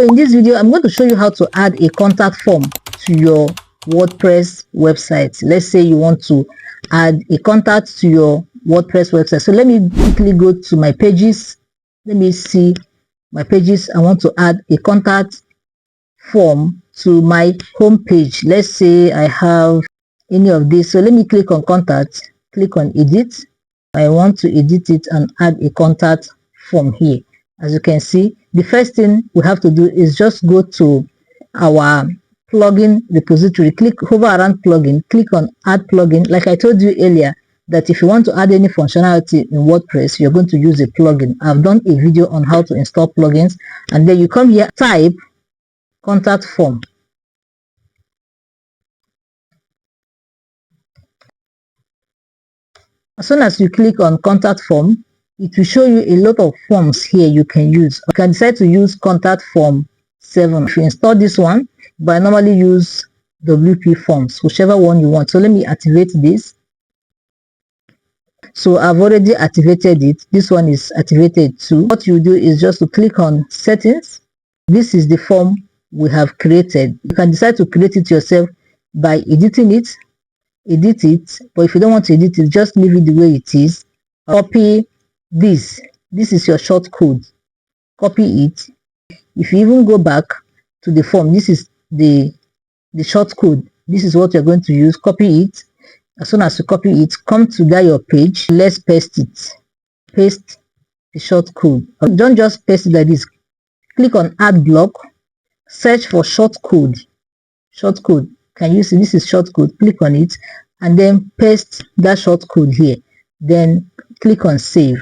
In this video, I'm going to show you how to add a contact form to your WordPress website. Let's say you want to add a contact to your WordPress website. So let me quickly go to my pages. Let me see my pages. I want to add a contact form to my home page. Let's say I have any of this. So let me click on contact, click on edit. I want to edit it and add a contact form here. As you can see, the first thing we have to do is just go to our plugin repository, hover around plugin, click on add plugin. Like I told you earlier, that if you want to add any functionality in WordPress, you're going to use a plugin. I've done a video on how to install plugins, and then you come here, type contact form. As soon as you click on contact form, it will show you a lot of forms here you can use. You can decide to use contact form 7. If you install this one, but I normally use WP forms, whichever one you want. So let me activate this. So I've already activated it. This one is activated too. What you do is just to click on settings. This is the form we have created. You can decide to create it yourself by editing it, edit it, but if you don't want to edit it, just leave it the way it is. Copy this. This is your short code. Copy it. If you even go back to the form, this is the short code. This is what you're going to use. Copy it. As soon as you copy it, come to your page. Let's paste it. Paste the short code. Don't just paste it like this. Click on add block. Search for short code. Short code. Can you see this is short code? Click on it and then paste that short code here. Then click on save.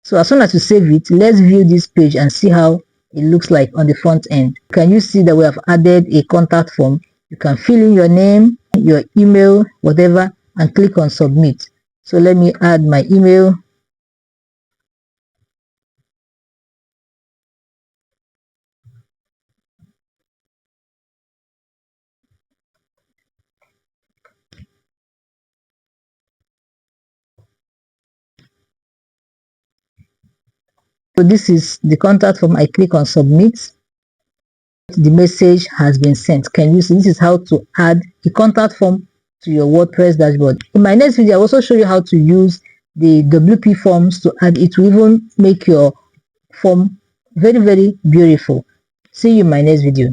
So as soon as you save it, let's view this page and see how it looks like on the front end. Can you see that we have added a contact form? You can fill in your name, your email, whatever, and click on submit. So let me add my email. So this is the contact form. I click on submit. The message has been sent. Can you see? This is how to add a contact form to your WordPress dashboard. In my next video, I'll also show you how to use the WP forms to add it to even make your form very, very beautiful. See you in my next video.